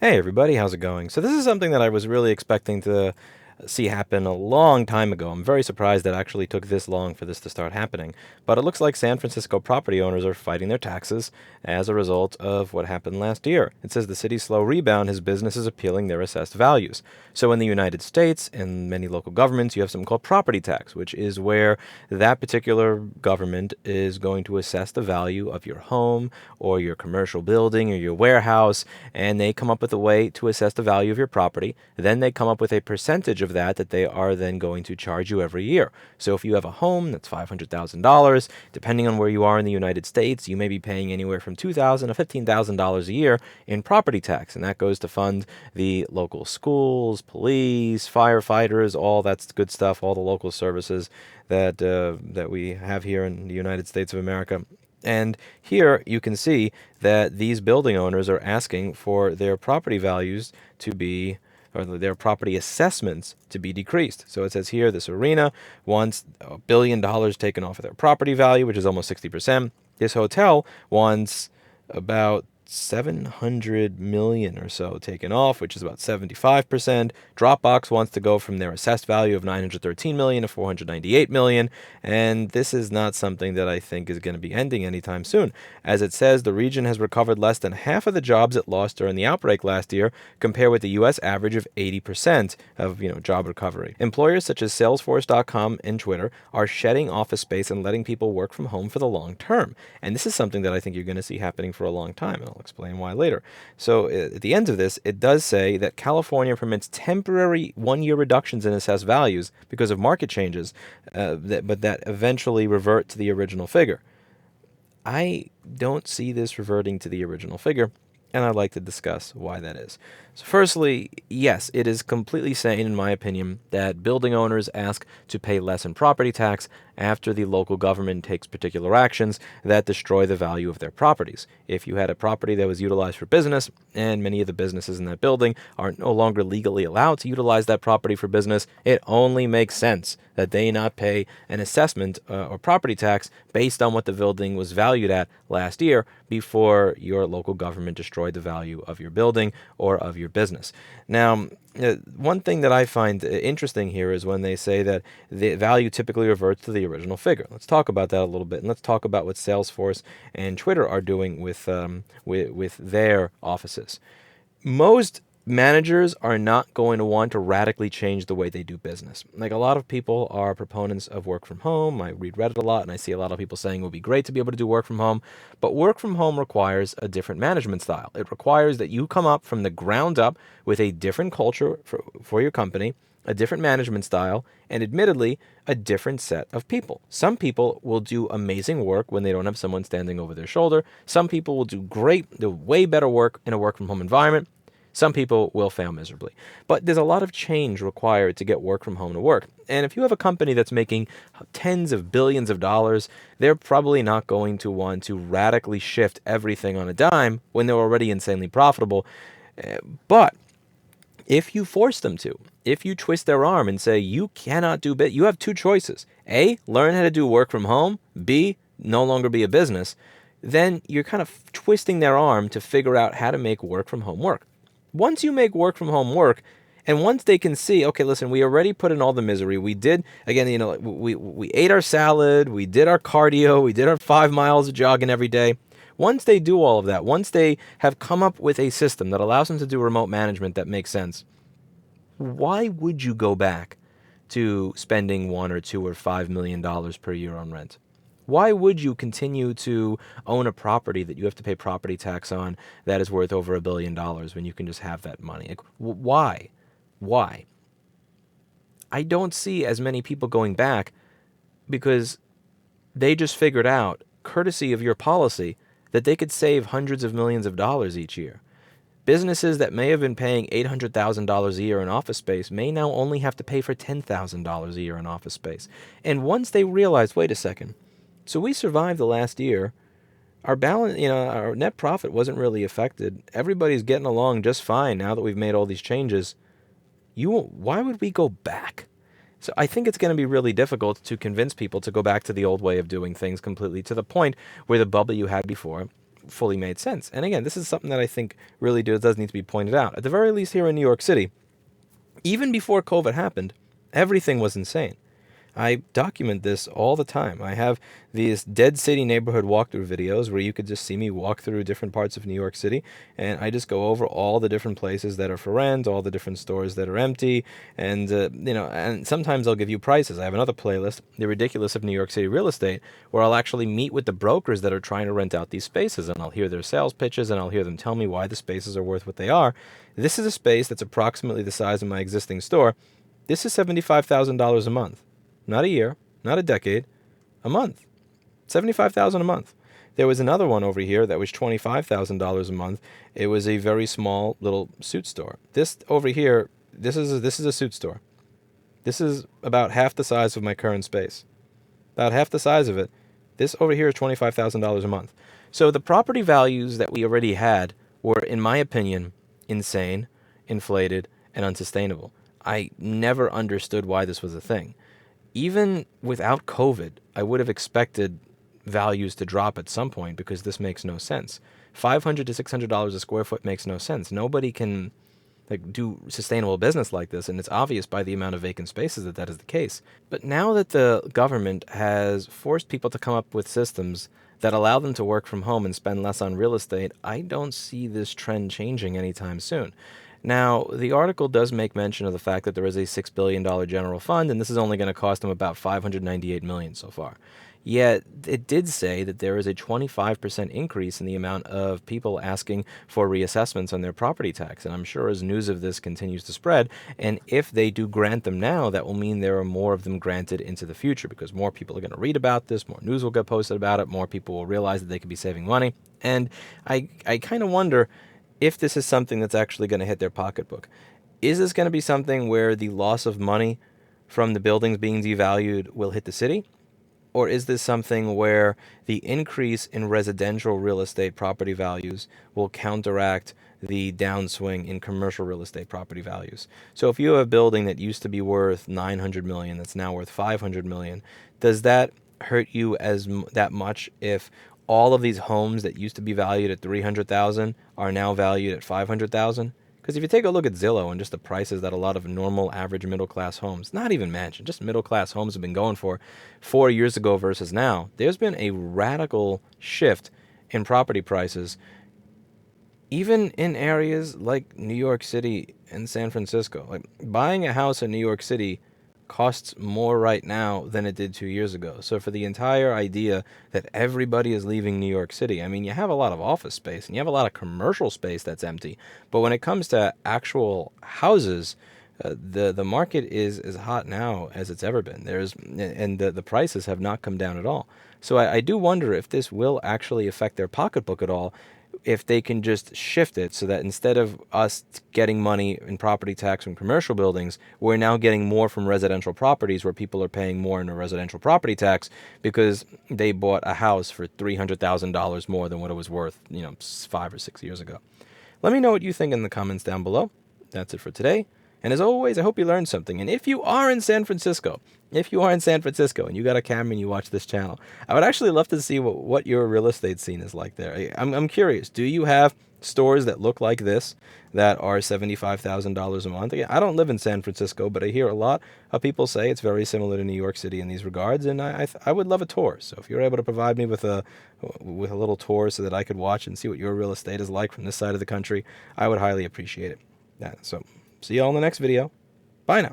Hey everybody, how's it going? So this is something that I was really expecting to see happen a long time ago. I'm very surprised that it actually took this long for this to start happening. But it looks like San Francisco property owners are fighting their taxes as a result of what happened last year. It says the city's slow rebound has businesses appealing their assessed values. So in the United States and many local governments, you have something called property tax, which is where that particular government is going to assess the value of your home or your commercial building or your warehouse, and they come up with a way to assess the value of your property. Then they come up with a percentage of that they are then going to charge you every year. So if you have a home that's $500,000, depending on where you are in the United States, you may be paying anywhere from $2,000 to $15,000 a year in property tax, and that goes to fund the local schools, police, firefighters, all that's good stuff, all the local services that we have here in the United States of America. And here you can see that these building owners are asking for their property values to be, or their property assessments to be decreased. So it says here this arena wants $1 billion taken off of their property value, which is almost 60%. This hotel wants about 700 million or so taken off, which is about 75%. Dropbox wants to go from their assessed value of 913 million to 498 million, and this is not something that I think is going to be ending anytime soon. As it says, the region has recovered less than half of the jobs it lost during the outbreak last year, compared with the US average of 80% of, job recovery. Employers such as Salesforce.com and Twitter are shedding office space and letting people work from home for the long term. And this is something that I think you're going to see happening for a long time, and I'll explain why later. So at the end of this, it does say that California permits temporary one-year reductions in assessed values because of market changes, but that eventually revert to the original figure. I don't see this reverting to the original figure, and I'd like to discuss why that is. So firstly, yes, it is completely sane, in my opinion, that building owners ask to pay less in property tax after the local government takes particular actions that destroy the value of their properties. If you had a property that was utilized for business, and many of the businesses in that building are no longer legally allowed to utilize that property for business, it only makes sense that they not pay an assessment or property tax based on what the building was valued at last year before your local government destroyed the value of your building or of your business. Now, one thing that I find interesting here is when they say that the value typically reverts to the original figure. Let's talk about that a little bit, and let's talk about what Salesforce and Twitter are doing with their offices. Most managers are not going to want to radically change the way they do business. Like, a lot of people are proponents of work from home. I read Reddit a lot, and I see a lot of people saying it would be great to be able to do work from home. But work from home requires a different management style. It requires that you come up from the ground up with a different culture for your company, a different management style, and admittedly, a different set of people. Some people will do amazing work when they don't have someone standing over their shoulder. Some people will do way better work in a work from home environment. Some people will fail miserably. But there's a lot of change required to get work from home to work. And if you have a company that's making tens of billions of dollars, they're probably not going to want to radically shift everything on a dime when they're already insanely profitable. But if you force them to, if you twist their arm and say you cannot do you have two choices. A, learn how to do work from home. B, no longer be a business. Then you're kind of twisting their arm to figure out how to make work from home work. Once you make work from home work, and once they can see, okay, listen, we already put in all the misery. We did, again, we ate our salad, we did our cardio, we did our 5 miles of jogging every day. Once they do all of that, once they have come up with a system that allows them to do remote management that makes sense, why would you go back to spending $1 or $2 or $5 million per year on rent? Why would you continue to own a property that you have to pay property tax on that is worth over $1 billion when you can just have that money? Like, why? Why? I don't see as many people going back because they just figured out, courtesy of your policy, that they could save hundreds of millions of dollars each year. Businesses that may have been paying $800,000 a year in office space may now only have to pay for $10,000 a year in office space. And once they realize, wait a second, so we survived the last year. Our balance, our net profit wasn't really affected. Everybody's getting along just fine now that we've made all these changes. Why would we go back? So I think it's going to be really difficult to convince people to go back to the old way of doing things completely, to the point where the bubble you had before fully made sense. And again, this is something that I think really does need to be pointed out. At the very least here in New York City, even before COVID happened, everything was insane. I document this all the time. I have these Dead City neighborhood walkthrough videos where you could just see me walk through different parts of New York City, and I just go over all the different places that are for rent, all the different stores that are empty, and and sometimes I'll give you prices. I have another playlist, The Ridiculous of New York City Real Estate, where I'll actually meet with the brokers that are trying to rent out these spaces, and I'll hear their sales pitches, and I'll hear them tell me why the spaces are worth what they are. This is a space that's approximately the size of my existing store. This is $75,000 a month. Not a year, not a decade, a month. $75,000 a month. There was another one over here that was $25,000 a month. It was a very small little suit store. This over here, this is a suit store. This is about half the size of my current space. About half the size of it. This over here is $25,000 a month. So the property values that we already had were, in my opinion, insane, inflated, and unsustainable. I never understood why this was a thing. Even without COVID, I would have expected values to drop at some point because this makes no sense. $500 to $600 a square foot makes no sense. Nobody can do sustainable business like this, and it's obvious by the amount of vacant spaces that is the case. But now that the government has forced people to come up with systems that allow them to work from home and spend less on real estate, I don't see this trend changing anytime soon. Now, the article does make mention of the fact that there is a $6 billion general fund, and this is only going to cost them about $598 million so far. Yet, it did say that there is a 25% increase in the amount of people asking for reassessments on their property tax. And I'm sure as news of this continues to spread, and if they do grant them now, that will mean there are more of them granted into the future because more people are going to read about this, more news will get posted about it, more people will realize that they could be saving money. And I kind of wonder if this is something that's actually going to hit their pocketbook. Is this going to be something where the loss of money from the buildings being devalued will hit the city? Or is this something where the increase in residential real estate property values will counteract the downswing in commercial real estate property values? So if you have a building that used to be worth $900 million that's now worth $500 million, does that hurt you that much if all of these homes that used to be valued at $300,000 are now valued at $500,000? Because if you take a look at Zillow and just the prices that a lot of normal average middle-class homes, not even mansion, just middle-class homes have been going for 4 years ago versus now, there's been a radical shift in property prices, even in areas like New York City and San Francisco. Like buying a house in New York City costs more right now than it did 2 years ago. So for the entire idea that everybody is leaving New York City, I mean, you have a lot of office space and you have a lot of commercial space that's empty. But when it comes to actual houses, the market is as hot now as it's ever been. The prices have not come down at all. So I do wonder if this will actually affect their pocketbook at all, if they can just shift it so that instead of us getting money in property tax from commercial buildings, we're now getting more from residential properties where people are paying more in a residential property tax because they bought a house for $300,000 more than what it was worth, 5 or 6 years ago. Let me know what you think in the comments down below. That's it for today. And as always, I hope you learned something. And if you are in San Francisco and you got a camera and you watch this channel, I would actually love to see what your real estate scene is like there. I'm curious. Do you have stores that look like this that are $75,000 a month? Again, I don't live in San Francisco, but I hear a lot of people say it's very similar to New York City in these regards, and I would love a tour. So if you're able to provide me with a little tour so that I could watch and see what your real estate is like from this side of the country, I would highly appreciate it. So see you all in the next video. Bye now.